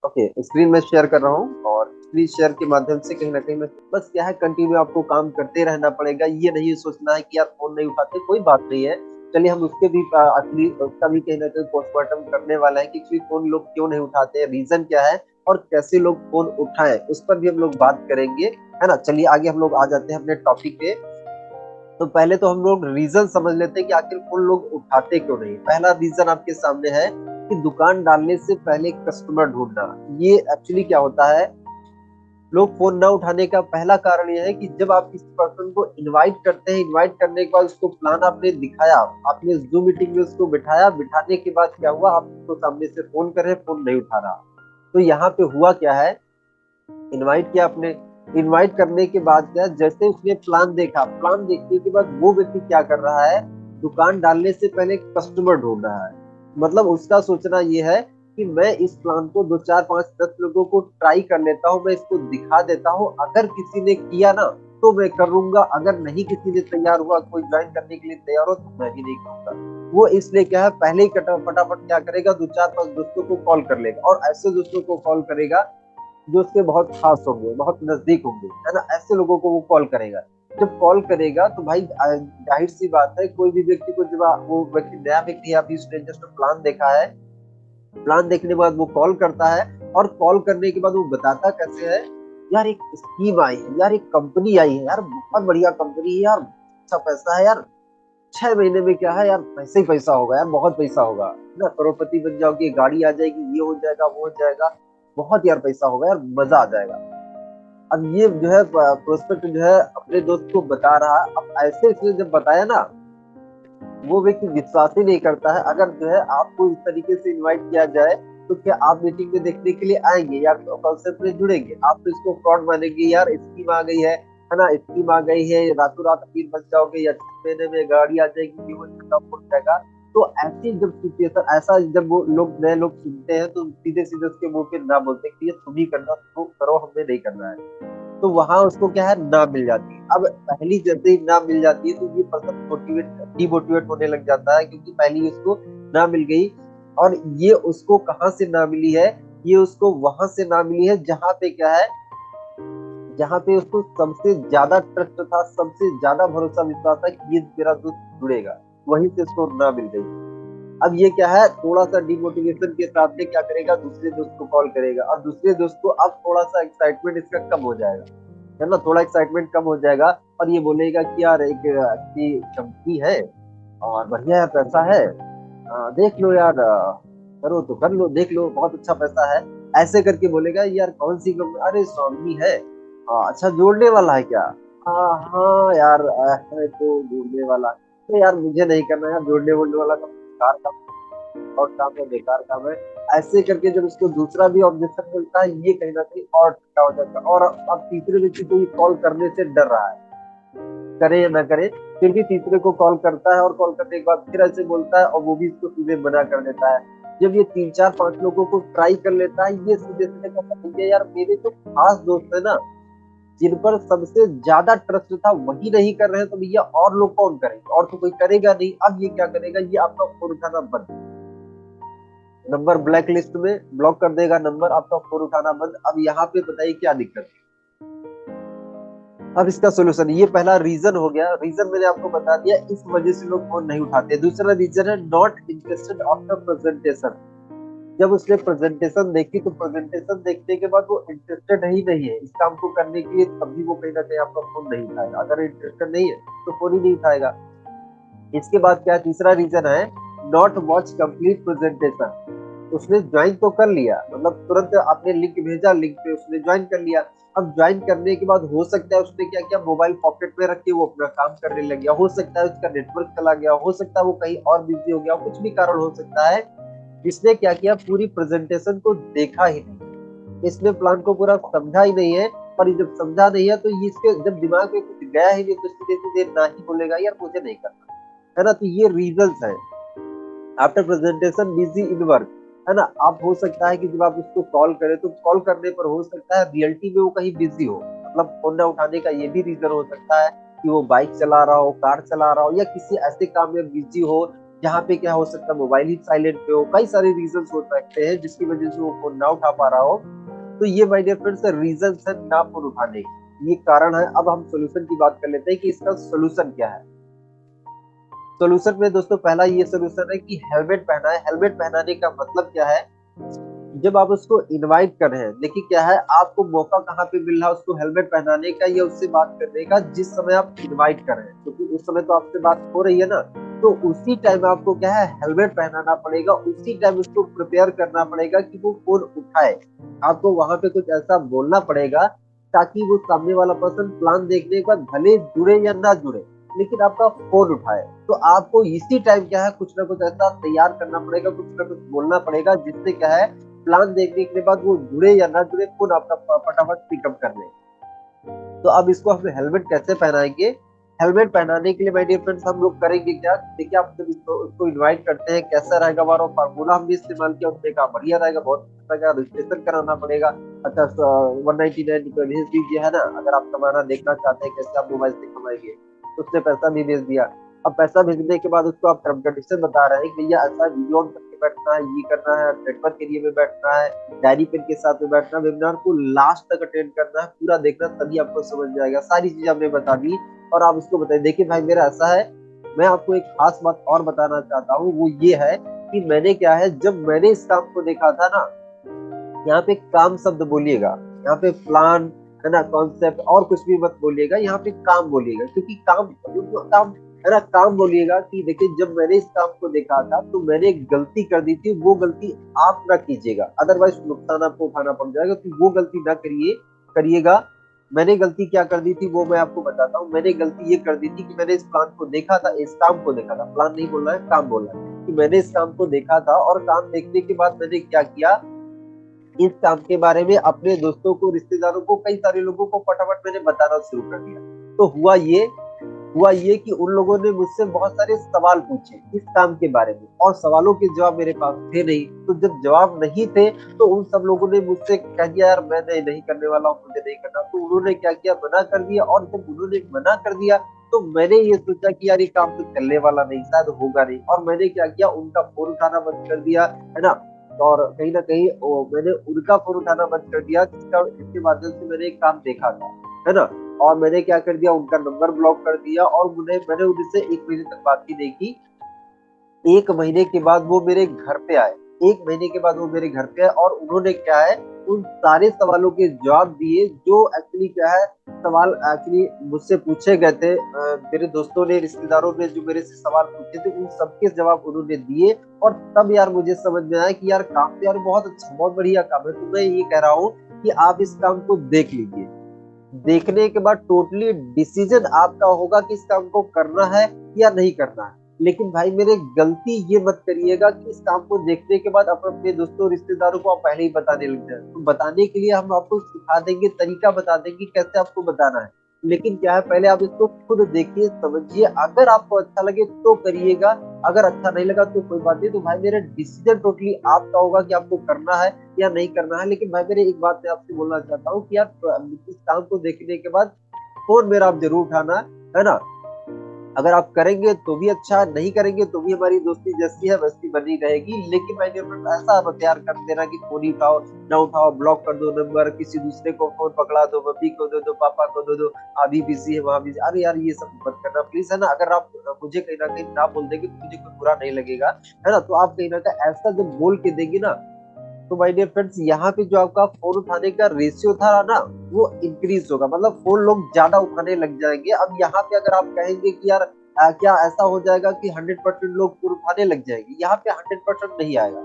Okay, screen में share कर रहा हूँ और स्क्रीन शेयर के माध्यम से कहीं ना कहीं मैं बस क्या है, कंटिन्यू आपको काम करते रहना पड़ेगा। ये नहीं सोचना है कि यार फोन नहीं उठाते, कोई बात नहीं है। चलिए हम उसके भी असली उसका भी कहीं ना कहीं पोस्टमार्टम करने वाला है कि एक्चुअली फोन लोग क्यों नहीं उठाते हैं, रीजन क्या है और कैसे लोग फोन उठाएं, उस पर भी हम लोग बात करेंगे, है ना। चलिए आगे हम लोग आ जाते हैं अपने टॉपिक पे। तो पहले तो हम लोग रीजन समझ लेते हैं कि आखिर फोन लोग उठाते क्यों नहीं। पहला रीजन आपके सामने है कि दुकान डालने से पहले कस्टमर ढूंढना। ये एक्चुअली क्या होता है, लोग फोन ना उठाने का पहला कारण यह है कि जब आप किसी पर्सन को इनवाइट करते हैं, इनवाइट करने के बाद उसको प्लान आपने दिखाया, आपने जूम मीटिंग में उसको बिठाया, बिठाने के बाद क्या हुआ, आप उसको सामने से फोन कर रहे हैं, फोन नहीं उठा रहा। तो यहाँ पे हुआ क्या है, इनवाइट किया आपने, इनवाइट करने के बाद क्या, जैसे उसने प्लान देखा, प्लान देखने के बाद वो व्यक्ति क्या कर रहा है, दुकान डालने से पहले कस्टमर ढूंढ रहा है। मतलब उसका सोचना ये है कि मैं इस प्लान को दो चार पांच 10 लोगों को ट्राई कर लेता हूँ, मैं इसको दिखा देता हूँ, अगर किसी ने किया ना तो मैं करूंगा, अगर नहीं किसी ने तैयार हुआ, कोई ज्वाइन करने के लिए तैयार हो तो मैं भी नहीं करूंगा। वो इसलिए क्या है, पहले ही फटाफट क्या करेगा, दो चार पांच दोस्तों को कॉल कर लेगा और ऐसे दोस्तों को कॉल करेगा जो उसके बहुत खास होंगे, बहुत नजदीक होंगे, है ना। ऐसे लोगों को वो कॉल करेगा। जब कॉल करेगा तो भाई जाहिर सी बात है, कोई भी व्यक्ति को जब वो व्यक्ति नया व्यक्ति है, अभी उसने जस्ट प्लान देखा है, प्लान देखने के बाद वो कॉल करता है। और कॉल करने के बाद वो बताता कैसे है, यार एक स्कीम आई है, यार एक कंपनी आई है, यार बहुत बढ़िया कंपनी है यार, अच्छा पैसा है यार, 6 महीने में क्या है यार, पैसे ही पैसा होगा यार, बहुत पैसा होगा, है ना, करोड़पति बन जाओगे, गाड़ी आ जाएगी, ये हो जाएगा, वो हो जाएगा, बहुत यार पैसा होगा यार, मजा आ जाएगा। अब ये जो है प्रोस्पेक्ट जो है अपने दोस्त को बता रहा है। अब ऐसे इसने जब बताया ना, वो व्यक्ति विश्वास ही नहीं करता है। अगर जो है आपको इस तरीके से इनवाइट किया जाए तो क्या आप मीटिंग में देखने के लिए आएंगे या कॉन्सेप्ट में जुड़ेंगे? आप तो इसको फ्रॉड मानेंगे, यार स्कीम आ गई है ना, स्कीम आ गई है, रातों रात अमीर बन जाओगे या 6 महीने में गाड़ी आ जाएगी, ये हो जाएगा, वो हो जाएगा। तो ऐसी जब सिचुएशन, ऐसा जब वो लोग नए लोग सुनते हैं तो सीधे सीधे उसके मुंह पे ना बोलते कि ये तुम ही करना, तो करो, हमें नहीं करना है। तो वहां उसको क्या है, ना मिल जाती है। अब पहली जैसे ही ना मिल जाती है तो ये पर्सन मोटिवेट डिमोटिवेट होने लग जाता है, क्योंकि पहली उसको ना मिल गई। और ये उसको कहाँ से ना मिली है, ये उसको वहां से ना मिली है जहां पे क्या है, जहां पे उसको सबसे ज्यादा ट्रस्ट था, सबसे ज्यादा भरोसा विश्वास था कि ये मेरा दोस्त जुड़ेगा, वहीं से उसको ना मिल गई। अब ये क्या है, थोड़ा सा डिमोटिवेशन के साथ में क्या करेगा, दूसरे दोस्त को कॉल करेगा और दूसरे दोस्त को अब थोड़ा सा एक्साइटमेंट इसका कम हो जाएगा, है ना, थोड़ा एक्साइटमेंट कम हो जाएगा। और ये बोलेगा कि यार एक अच्छी कंपनी है और बढ़िया है, पैसा है, देख लो यार, करो तो कर लो, देख लो बहुत अच्छा पैसा है। ऐसे करके बोलेगा, यार कौन सी कंपनी, अरे स्वामी है, अच्छा जोड़ने वाला है क्या? हाँ हाँ यार, है तो जोड़ने वाला, तो यार मुझे नहीं करना यार, जोड़ने वोड़ने वाला काम बेकार काम, और काम है, बेकार काम है। ऐसे करके जब उसको दूसरा भी ऑब्जेक्शन मिलता है, ये कहीं ना कहीं और ठंडा हो जाता है, और अब तीसरे व्यक्ति को ये कॉल करने से डर रहा है, करे या ना करे, फिर भी तीसरे को कॉल करता है और कॉल करने के बाद फिर ऐसे बोलता है और वो भी इसको सीधे मना कर देता है। जब ये तीन चार पांच लोगों को ट्राई कर लेता है, ये सीधे सीधे कहता है, भैया यार मेरे जो खास दोस्त है ना, जिन पर सबसे ज्यादा ट्रस्ट था, वही नहीं कर रहे हैं, तो भैया और लोग कौन करेंगे, और तो कोई करेगा नहीं। अब ये क्या करेगा, ये आपका फोन उठाना बंद, नंबर ब्लैक लिस्ट में ब्लॉक कर देगा, नंबर आपका फोन उठाना बंद। अब यहाँ पे बताइए क्या दिक्कत है। अब इसका सोल्यूशन, ये पहला रीजन हो गया, रीजन मैंने आपको बता दिया, इस वजह से लोग फोन नहीं उठाते। दूसरा रीजन है नॉट इंटरेस्टेड आफ्टर प्रेजेंटेशन। जब उसने प्रेजेंटेशन देखी तो प्रेजेंटेशन देखने के बाद वो इंटरेस्टेड ही नहीं है इस काम को करने के लिए, तभी वो कहीं ना कहीं आपका फोन नहीं उठाएगा। अगर इंटरेस्टेड नहीं है तो फोन ही नहीं उठाएगा। इसके बाद क्या, तीसरा रीजन है नॉट वॉच कंप्लीट प्रेजेंटेशन। उसने ज्वाइन तो कर लिया, मतलब तुरंत आपने लिंक भेजा, लिंक पे उसने ज्वाइन कर लिया। अब ज्वाइन करने के बाद हो सकता है उसने क्या किया, मोबाइल पॉकेट में रख के वो अपना काम करने लग गया, हो सकता है उसका नेटवर्क चला गया, हो सकता है वो कहीं और बिजी हो गया, कुछ भी कारण हो सकता है। इसने क्या किया, पूरी प्रेजेंटेशन को देखा ही नहीं, इसने प्लान को पूरा समझा ही नहीं है। और ये जब समझा नहीं है तो ये इसके जब दिमाग में कुछ गया ही नहीं तो सीधे सीधे ना ही बोलेगा, यार मुझे नहीं करना, है ना। तो ये रीजंस है। After presentation busy in work, है ना। आप हो सकता है कि जब आप उसको कॉल करें तो कॉल करने पर हो सकता है रियलिटी में वो कहीं बिजी हो, मतलब फोन ना उठाने का ये भी रीजन हो सकता है कि वो बाइक चला रहा हो, कार चला रहा हो, या किसी ऐसे काम में बिजी हो जहाँ पे क्या हो सकता है मोबाइल ही साइलेंट पे हो, कई सारे रीजन हो सकते हैं जिसकी वजह से वो फोन ना उठा पा रहा हो। तो ये माय डियर फ्रेंड्स रीजन है ना फोन उठाने के, ये कारण है। अब हम सोल्यूशन की बात कर लेते हैं कि इसका सोल्यूशन क्या है। सोल्यूशन में दोस्तों पहला ये सोल्यूशन है कि हेलमेट पहना है। हेलमेट पहनाने का मतलब क्या है, जब आप उसको इनवाइट कर रहे हैं, देखिए क्या है, आपको मौका कहाँ पे मिल रहा है उसको हेलमेट पहनाने का या उससे बात करने का, जिस समय आप इनवाइट कर रहे हैं, क्योंकि उस समय तो आपसे बात हो रही है ना। तो उसी टाइम आपको क्या है हेलमेट पहनाना पड़ेगा, उसी टाइम उसको प्रिपेयर करना पड़ेगा कि वो फोन उठाए। आपको वहां पे कुछ ऐसा बोलना पड़ेगा ताकि वो सामने वाला पर्सन प्लान देखने के बाद भले जुड़े या ना जुड़े, लेकिन आपका फोन उठाए। तो आपको इसी टाइम क्या है कुछ ना कुछ ऐसा तैयार करना पड़ेगा, कुछ ना कुछ बोलना पड़ेगा, जिससे क्या है प्लान देखने के बाद वो जुड़े या ना जुड़े फोन आपका फटाफट पिकअप कर ले। तो अब इसको हम हेलमेट कैसे पहनाएंगे। हेलमेट पहनाने के लिए माय डियर फ्रेंड्स हम लोग करेंगे क्या, देखिए आप जब उसको इनवाइट करते हैं कैसा रहेगा, हमारा फार्मूला हमने इस्तेमाल किया, उसने कहा बढ़िया रहेगा, बहुत अच्छा रहेगा, रजिस्ट्रेशन कराना पड़ेगा। अच्छा 199 रुपये भेज दीजिए, है ना, अगर आप कमाना देखना चाहते हैं कैसे आप मोबाइल से कमाएंगे। तो उसने पैसा भी भेज दिया। अब पैसा भेजने के बाद उसको आप टर्म कंडीशन बता रहे हैं कि भैया ऐसा वीडियो ऑन करके बैठना है, ये करना है, नेटवर्क एरिया में बैठना है, डायरी पेन के साथ में बैठना, वेबिनार को लास्ट तक अटेंड करना है, पूरा देखना, तभी आपको समझ जाएगा। सारी चीजें हमने बता दी और आप उसको बताइए देखिए भाई मेरा ऐसा है। मैं आपको एक खास बात और बताना चाहता हूँ, वो ये है कि मैंने क्या है, जब मैंने इस काम को देखा था ना, यहाँ पे काम शब्द बोलिएगा, यहाँ पे प्लान, है ना, कॉन्सेप्ट और कुछ भी मत बोलिएगा, यहाँ पे काम बोलिएगा, क्योंकि काम है ना, काम बोलिएगा कि देखिए जब मैंने इस काम को देखा था तो मैंने एक गलती कर दी थी, वो गलती आप ना कीजिएगा, अदरवाइज नुकसान आपको उठाना पड़ जाएगा, तो वो गलती ना करिएगा। मैंने गलती क्या कर दी थी वो मैं आपको बताता हूँ। मैंने गलती ये कर दी थी कि मैंने इस प्लान को देखा था, इस काम को देखा था, प्लान नहीं बोलना है, काम बोलना है, कि मैंने इस काम को देखा था और काम देखने के बाद मैंने क्या किया, इस काम के बारे में अपने दोस्तों को, रिश्तेदारों को, कई सारे लोगों को फटाफट मैंने बताना शुरू कर दिया। तो हुआ ये कि उन लोगों ने मुझसे बहुत सारे सवाल पूछे इस काम के बारे में, और सवालों के जवाब मेरे पास थे नहीं। तो जब जवाब नहीं थे तो उन सब लोगों ने मुझसे कह दिया यार मैं नहीं करने वाला हूँ, मुझे नहीं करना। तो उन्होंने क्या किया, मना कर दिया। और जब उन्होंने मना कर दिया तो मैंने ये सोचा कि यार ये काम तो चलने वाला नहीं, शायद होगा नहीं, और मैंने क्या किया, उनका फोन उठाना बंद कर दिया, है ना। और कहीं ना कहीं मैंने उनका फोन उठाना बंद कर दिया, जिसके माध्यम से मैंने एक काम देखा था, है ना। और मैंने क्या कर दिया, उनका नंबर ब्लॉक कर दिया, और मैंने उनसे 1 महीने तक बात ही नहीं की। 1 महीने के बाद वो मेरे घर पे आए। 1 महीने के बाद वो मेरे घर पे आए और उन्होंने क्या है उन सारे सवालों के जवाब दिए, जो एक्चुअली क्या है, सवाल एक्चुअली मुझसे पूछे गए थे। मेरे दोस्तों ने, रिश्तेदारों ने जो मेरे से सवाल पूछे थे उन सबके जवाब उन्होंने दिए। और तब यार मुझे समझ में आया कि यार काम तो यार बहुत अच्छा, बहुत बढ़िया काम है। तो मैं ये कह रहा हूँ कि आप इस काम को देख लीजिए। देखने के बाद टोटली डिसीजन आपका होगा कि इस काम को करना है या नहीं करना है। लेकिन भाई मेरे गलती ये मत करिएगा कि इस काम को देखने के बाद अपने दोस्तों रिश्तेदारों को आप पहले ही बताने लग जाए। तो बताने के लिए हम आपको सिखा देंगे, तरीका बता देंगे कैसे आपको बताना है। लेकिन क्या है, पहले आप इसको खुद देखिए, समझिए, अगर आपको अच्छा लगे तो करिएगा, अगर अच्छा नहीं लगा तो कोई बात नहीं। तो भाई मेरा डिसीजन टोटली आपका होगा कि आपको करना है या नहीं करना है। लेकिन भाई मेरे एक बात मैं आपसे बोलना चाहता हूँ कि यार इस काम को देखने के बाद फोन मेरा आप जरूर उठाना, है ना। अगर आप करेंगे तो भी अच्छा, नहीं करेंगे तो भी हमारी दोस्ती जैसी है वैसी बनी रहेगी। लेकिन माय डियर फ्रेंड ऐसा मत यार कर देना कि फोन ही उठाओ ना उठाओ, ब्लॉक कर दो नंबर, किसी दूसरे को फोन पकड़ा दो, मम्मी को दे दो, पापा को दे दो, अभी बिजी है वहां बिजी। अरे यार ये सब मत करना प्लीज, है ना। अगर आप मुझे कहीं ना कहीं ना बोल देंगे तो मुझे कोई बुरा नहीं लगेगा, है ना। तो आप कहीं ना कहीं ऐसा जब बोल के देंगे ना, तो माय डियर फ्रेंड्स यहाँ पे जो आपका फोन उठाने का रेशियो था ना, वो इंक्रीज होगा, मतलब फोन लोग ज्यादा उठाने लग जाएंगे। अब यहाँ पे अगर आप कहेंगे कि यार क्या ऐसा हो जाएगा कि 100% लोग फोन उठाने लग जाएंगे, यहाँ पे 100% नहीं आएगा।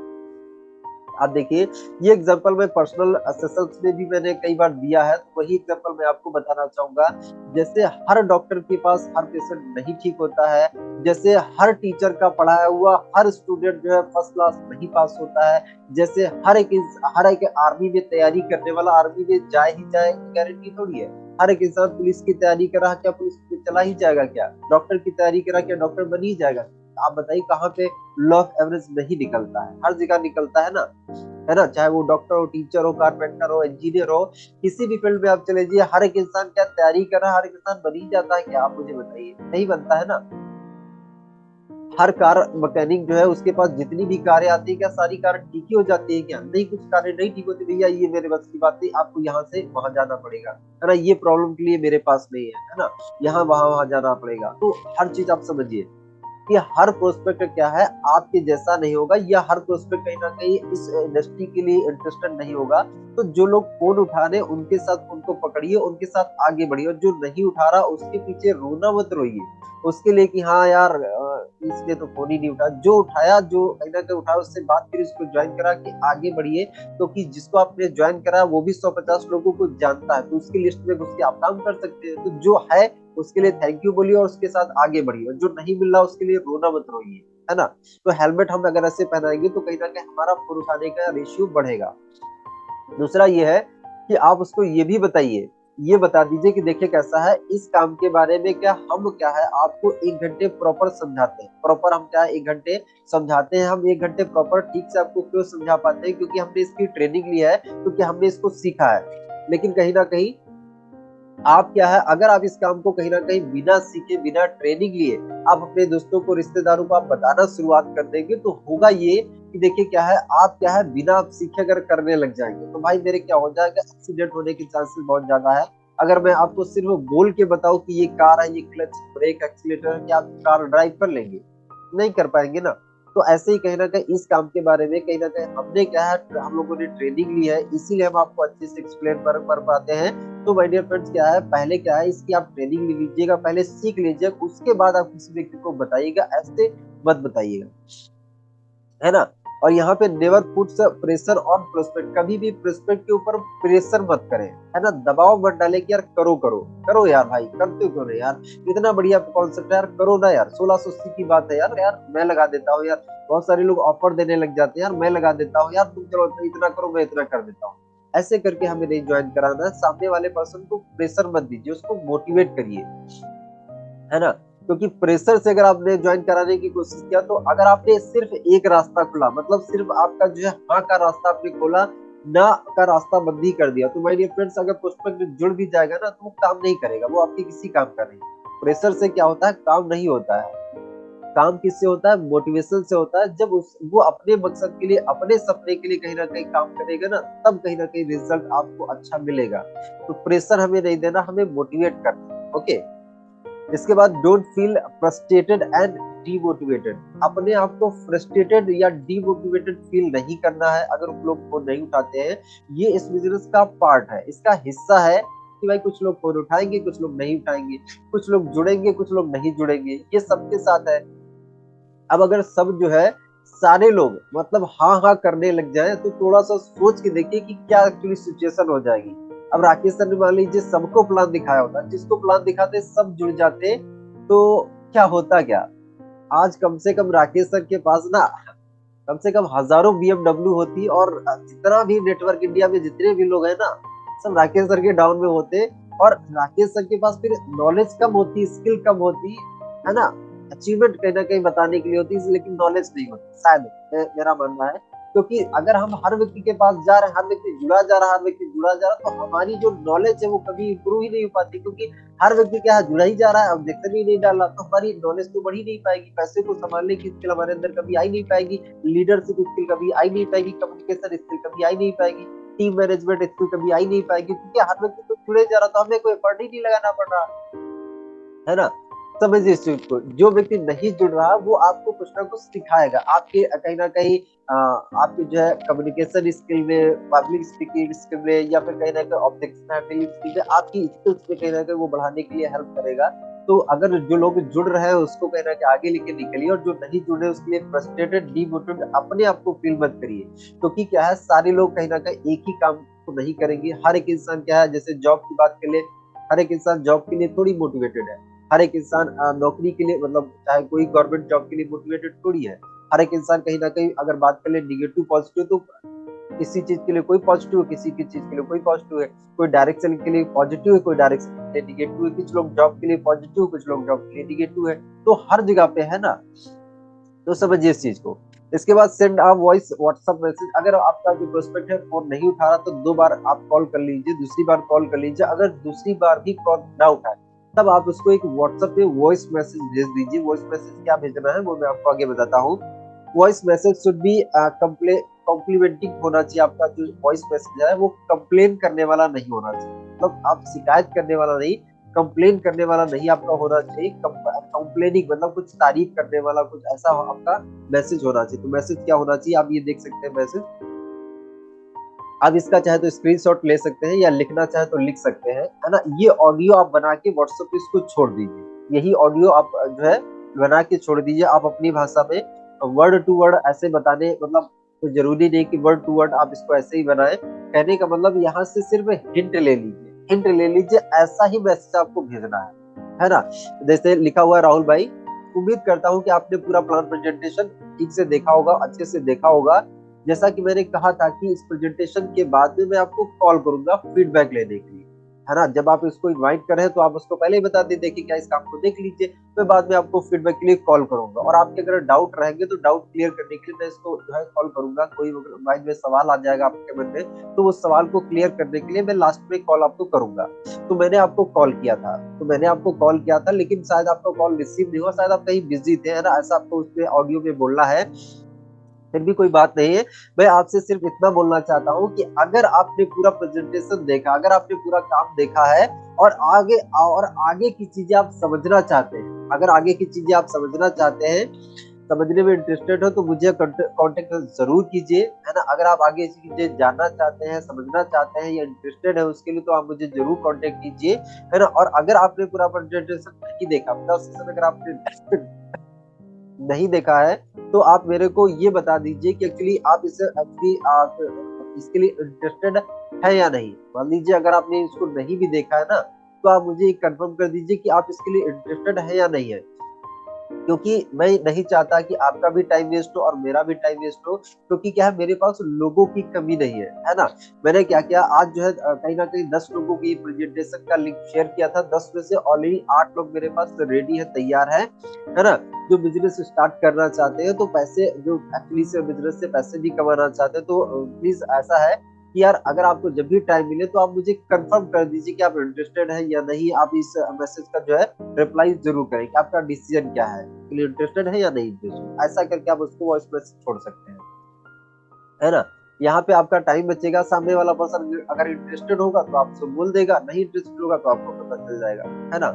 आप देखिए, ये एग्जांपल मैं पर्सनल सेशंस में भी मैंने कई बार दिया है, तो वही एग्जांपल मैं आपको बताना चाहूंगा। जैसे हर डॉक्टर के पास हर पेशेंट नहीं ठीक होता है, जैसे हर टीचर का पढ़ाया हुआ हर स्टूडेंट जो है फर्स्ट क्लास नहीं पास होता है, जैसे हर एक आर्मी में तैयारी करने वाला आर्मी में जाए ही जाए गारंटी थोड़ी है। हर एक इंसान पुलिस की तैयारी कर रहा, क्या पुलिस में चला ही जाएगा, क्या डॉक्टर की तैयारी कर रहा, क्या डॉक्टर बन ही जाएगा। आप बताइए कहाँ पे लॉ ऑफ एवरेज नहीं निकलता है, हर जगह निकलता है ना, है ना। चाहे वो डॉक्टर हो, टीचर हो, कारपेंटर हो, इंजीनियर हो, किसी भी फील्ड में आप चले जाइए, हर एक इंसान क्या तैयारी कर रहा है, हर एक इंसान बन ही जाता है क्या, आप मुझे बताइए, नहीं बनता है ना। हर कार मैकेनिक जो है उसके पास जितनी भी कारें आती है, क्या सारी कार ठीक ही हो जाती है? क्या नहीं, कुछ कारें नहीं ठीक होती। भैया ये मेरे बस की बात नहीं, आपको यहाँ से वहां जाना पड़ेगा, है ना, ये प्रॉब्लम के लिए मेरे पास नहीं है ना, यहाँ वहां वहां जाना पड़ेगा। तो हर चीज आप समझिए कि हर प्रोस्पेक्ट क्या है आपके जैसा नहीं होगा, या हर प्रोस्पेक्ट कहीं ना कहीं इस इंडस्ट्री के लिए इंटरेस्टेड नहीं होगा। तो जो लोग फोन उठा रहे हैं उनके साथ उनको पकड़िए, उनके साथ आगे बढ़िए, और जो नहीं उठा रहा उसके पीछे रोना मत रोइए उसके लिए कि हाँ यार इसने तो फोन ही नहीं उठाया। जो उठाया, जो कहीं ना कहीं उठाया, उससे बात करिए, उसको ज्वाइन करा के आगे बढ़िए। क्योंकि जिसको आपने ज्वाइन करा वो भी 150 लोगों को जानता है, तो उसकी लिस्ट में घुस के आप काम कर सकते हैं। तो जो है उसके लिए थैंक यू बोलिए और उसके साथ आगे बढ़िए, और जो नहीं मिल रहा उसके लिए रोना मत रोइए, है ना। तो हेलमेट हम अगर ऐसे पहनाएंगे तो कहीं ना कहीं हमारा फोन उठाने का रेशियो बढ़ेगा। दूसरा ये है कि आप उसको ये भी बताइए, ये बता दीजिए कि देखिए कैसा है इस काम के बारे में, क्या हम क्या है आपको 1 घंटे प्रॉपर समझाते हैं, प्रॉपर हम क्या है 1 घंटे समझाते हैं। हम 1 घंटे प्रॉपर ठीक से आपको क्यों समझा पाते हैं? क्योंकि हमने इसकी ट्रेनिंग लिया है, क्योंकि हमने इसको सीखा है। लेकिन कहीं ना कहीं आप क्या है, अगर आप इस काम को कहीं ना कहीं बिना सीखे, बिना ट्रेनिंग लिए आप अपने दोस्तों को, रिश्तेदारों को आप बताना शुरुआत कर देंगे, तो होगा ये कि देखिए क्या है, आप क्या है बिना आप सीखे अगर करने लग जाएंगे तो भाई मेरे क्या हो जाएगा, एक्सीडेंट होने के चांसेस बहुत ज्यादा है। अगर मैं आपको सिर्फ बोल के बताऊं कि ये कार है, ये क्लच ब्रेक एक्सीलेटर है, क्या आप कार ड्राइव कर लेंगे? नहीं कर पाएंगे ना। तो ऐसे ही कहीं ना कहीं इस काम के बारे में कहीं ना कहीं हमने क्या है, हम लोगों ने ट्रेनिंग ली है, इसीलिए हम आपको अच्छे से एक्सप्लेन कर पाते हैं। तो माय डियर फ्रेंड्स क्या है, पहले क्या है इसकी आप ट्रेनिंग ले लीजिएगा, पहले सीख लीजिएगा, उसके बाद आप किसी व्यक्ति को बताइएगा, ऐसे मत बताइएगा, है ना। और यहाँ पे never puts pressure on prospect, कभी भी प्रोस्पेक्ट के ऊपर प्रेशर मत करें, है ना, दबाव मत डाले कि यार करो करो करो यार, भाई करते क्यों नहीं यार, इतना बढ़िया कॉन्सेप्ट है यार, करो ना यार, 1680 की बात है यार, यार मैं लगा देता हूँ यार। बहुत सारे लोग ऑफर देने लग जाते हैं, यार मैं लगा देता हूँ यार, तुम चलो इतना करो मैं इतना कर देता हूँ। ऐसे करके हमें नहीं ज्वाइन कराना है। सामने वाले पर्सन को प्रेशर मत दीजिए, उसको मोटिवेट करिए, है ना। क्योंकि प्रेशर से अगर आपने ज्वाइन कराने की कोशिश किया, तो अगर आपने सिर्फ एक रास्ता खुला, मतलब सिर्फ आपका जो है हाँ का रास्ता आपने खोला, ना का रास्ता बंद ही कर दिया, तो माय डियर फ्रेंड्स अगर प्रोस्पेक्ट में जुड़ भी जाएगा ना तो वो काम नहीं करेगा, वो आपके किसी काम का नहीं। प्रेशर से क्या होता है, काम नहीं होता है। काम किससे होता है? मोटिवेशन से होता है। जब उस वो अपने मकसद के लिए, अपने सपने के लिए कहीं ना कहीं काम करेगा ना, तब कहीं ना कहीं रिजल्ट आपको अच्छा मिलेगा। तो प्रेशर हमें नहीं देना, हमें मोटिवेट करना। ओके, इसके बाद don't feel frustrated and demotivated, अपने आप को फ्रस्ट्रेटेड या डीमोटिवेटेड फील नहीं करना है अगर लोग फोन नहीं उठाते हैं। ये इस बिजनेस का पार्ट है, इसका हिस्सा है कि भाई कुछ लोग फोन उठाएंगे, कुछ लोग नहीं उठाएंगे, कुछ लोग जुड़ेंगे, कुछ लोग नहीं जुड़ेंगे, ये सबके साथ है। अब अगर सब जो है सारे लोग मतलब हाँ हाँ करने लग जाए, तो थोड़ा सा सोच के देखिए कि क्या एक्चुअली सिचुएशन हो जाएगी। अब राकेश सर ने मान लीजिए सबको प्लान दिखाया होता, जिसको प्लान दिखाते सब जुड़ जाते, तो क्या होता, क्या आज कम से कम राकेश सर के पास ना कम से कम हजारों BMW होती, और जितना भी नेटवर्क इंडिया में जितने भी लोग हैं ना, सब राकेश सर के डाउन में होते। और राकेश सर के पास फिर नॉलेज कम होती, स्किल कम होती, है ना, अचीवमेंट कहीं ना कहीं बताने के लिए होती, लेकिन नॉलेज नहीं होती शायद, मेरा मानना है। क्योंकि अगर हम हर व्यक्ति के पास जा रहे हैं, हर व्यक्ति जुड़ा जा रहा है, हर व्यक्ति जुड़ा जा रहा है, तो हमारी जो नॉलेज है वो कभी इंप्रूव ही नहीं हो पाती। क्योंकि हर व्यक्ति क्या है, जुड़ा ही जा रहा है, ऑब्जेक्शन ही नहीं डाल रहा, तो हमारी नॉलेज तो बढ़ ही नहीं पाएगी, पैसे को संभालने की स्किल हमारे अंदर कभी आई नहीं पाएगी, लीडरशिप स्किल कभी आई नहीं पाएगी, कम्युनिकेशन स्किल कभी आई नहीं पाएगी, टीम मैनेजमेंट स्किल कभी आई नहीं पाएगी, क्योंकि हर व्यक्ति तो जुड़े जा रहा, तो हमें कोई एफर्ट ही नहीं लगाना पड़ रहा, है ना। समझिए इस चीज को, जो व्यक्ति नहीं जुड़ रहा वो आपको कुछ ना कुछ सिखाएगा, आपके कहीं ना कहीं आपके जो है कम्युनिकेशन स्किल में, पब्लिक स्पीकिंग स्किल में, या फिर कहीं ना कहीं ऑब्जेक्शन हैंडलिंग स्किल में, आपकी स्किल्स में कहीं ना कहीं वो बढ़ाने के लिए हेल्प करेगा। तो अगर जो लोग जुड़ रहे हैं उसको कहीं ना कहीं आगे लेके निकलिए, और जो नहीं जुड़े उसके लिए फ्रस्ट्रेटेड डीमोटिवेटेड अपने आप को फील मत करिए। क्योंकि क्या है, सारे लोग कहीं ना कहीं एक ही काम को नहीं करेंगे। हर एक इंसान क्या है, जैसे जॉब की बात कर ले, हर एक इंसान जॉब के लिए थोड़ी मोटिवेटेड है। हर एक इंसान नौकरी के लिए, मतलब चाहे कोई गवर्नमेंट जॉब के लिए मोटिवेटेड थोड़ी है। हर एक इंसान कहीं ना कहीं अगर बात कर ले निगेटिव पॉजिटिव, तो किसी चीज के लिए कोई पॉजिटिव है, किसी की चीज के लिए कोई पॉजिटिव है, कोई डायरेक्शन के लिए पॉजिटिव है, कोई डायरेक्शन के लिए निगेटिव है, कुछ लोग जॉब के लिए पॉजिटिव, कुछ लोग जॉब के लिए निगेटिव है। तो हर जगह पे है ना, तो समझिए इस चीज को। इसके बाद send a voice WhatsApp message, अगर आपका जो प्रोस्पेक्ट है फोन नहीं उठा रहा तो 2 बार आप कॉल कर लीजिए, दूसरी बार कॉल कर लीजिए। अगर दूसरी बार भी कॉल ना उठाए तब आप उसको एक व्हाट्सएप पे वॉइस मैसेज भेज दीजिए। वॉइस मैसेज क्या भेजना है वो मैं आपको आगे बताता हूँ। Voice message should be complementing होना चाहिए। आपका जो वॉइस मैसेज है वो कंप्लेन करने वाला नहीं होना चाहिए, मतलब आप शिकायत करने वाला नहीं, कंप्लेन करने वाला नहीं आपका होना चाहिए। कंप्लेनिंग मतलब कुछ तारीफ करने वाला, कुछ ऐसा आपका मैसेज होना चाहिए। तो मैसेज क्या होना चाहिए आप ये देख सकते हैं मैसेज। आप इसका चाहे तो स्क्रीनशॉट ले सकते हैं या लिखना चाहे तो लिख सकते हैं, है ना। ये ऑडियो आप बना के व्हाट्सएप पे इसको छोड़ दीजिए। यही ऑडियो आप जो है बना के छोड़ दीजिए। आप अपनी भाषा में वर्ड टू वर्ड ऐसे बताने, मतलब तो जरूरी नहीं कि वर्ड टू वर्ड आप इसको ऐसे ही बनाए। कहने का मतलब यहाँ से सिर्फ हिंट ले लीजिए, हिंट ले लीजिए, ऐसा ही मैसेज आपको भेजना है ना। जैसे लिखा हुआ है राहुल भाई, उम्मीद करता हूँ कि आपने पूरा प्लान प्रेजेंटेशन ठीक से देखा होगा, अच्छे से देखा होगा। जैसा कि मैंने कहा था कि इस प्रेजेंटेशन के बाद में मैं आपको कॉल करूंगा फीडबैक लेने के लिए, है ना। जब आप इसको इनवाइट कर रहे हैं तो आप उसको पहले ही बता दीजिए कि क्या इस काम को देख लीजिए, मैं बाद में आपको फीडबैक के लिए कॉल करूंगा। और आपके अगर डाउट रहेंगे तो डाउट क्लियर करने के लिए मैं इसको जो है कॉल करूंगा। कोई माइंड में सवाल आ जाएगा आपके मन में तो उस सवाल को क्लियर करने के लिए मैं लास्ट में कॉल आपको करूंगा। तो मैंने आपको कॉल किया था, लेकिन शायद आपका कॉल रिसीव नहीं हुआ, शायद आप कहीं बिजी थे, है ना, ऐसा आपको उसमें ऑडियो में बोलना है। फिर भी कोई बात नहीं है। मैं आपसे सिर्फ इतना बोलना चाहता हूँ कि अगर आपने पूरा प्रेजेंटेशन देखा, अगर आपने पूरा काम देखा है और आगे की चीजें आप समझना चाहते हैं, अगर आगे की चीजें आप समझना चाहते हैं, समझने में इंटरेस्टेड हो तो मुझे कांटेक्ट जरूर कीजिए, है ना। अगर आप आगे की चीजें जानना चाहते हैं, समझना चाहते हैं या इंटरेस्टेड है उसके लिए तो आप मुझे जरूर कांटेक्ट कीजिए, है ना। और अगर आपने पूरा प्रेजेंटेशन नहीं देखा, अगर आपने नहीं देखा है तो आप मेरे को ये बता दीजिए कि एक्चुअली आप इसे एक्चुअली आप इसके लिए इंटरेस्टेड है या नहीं। मान लीजिए अगर आपने इसको नहीं भी देखा है ना तो आप मुझे कंफर्म कर दीजिए कि आप इसके लिए इंटरेस्टेड है या नहीं है, क्योंकि मैं नहीं चाहता कि आपका भी टाइम वेस्ट हो और मेरा भी टाइम वेस्ट हो। क्योंकि क्या है, मेरे पास लोगों की कमी नहीं है ना। मैंने क्या किया आज जो है कहीं ना कहीं 10 लोगों की प्रेजेंटेशन का लिंक शेयर किया था। 10 में से ऑलरेडी 8 लोग मेरे पास रेडी है, तैयार है ना। जो बिजनेस स्टार्ट करना चाहते हैं, तो पैसे जो एक्चुअली से बिजनेस से पैसे भी कमाना चाहते हैं, तो प्लीज ऐसा है कि यार अगर आपको जब भी टाइम मिले तो आप मुझे कंफर्म कर दीजिए कि आप इंटरेस्टेड है या नहीं। आप इस मैसेज का जो है रिप्लाई जरूर करें कि आपका डिसीजन क्या है, इंटरेस्टेड है या नहीं इंटरेस्टेड। ऐसा करके आप उसको वॉइस मैसेज छोड़ सकते हैं, है ना। यहाँ पे आपका टाइम बचेगा। सामने वाला पर्सन अगर इंटरेस्टेड होगा तो आपसे बोल देगा, नहीं इंटरेस्टेड होगा तो आपको पता चल जाएगा, है ना।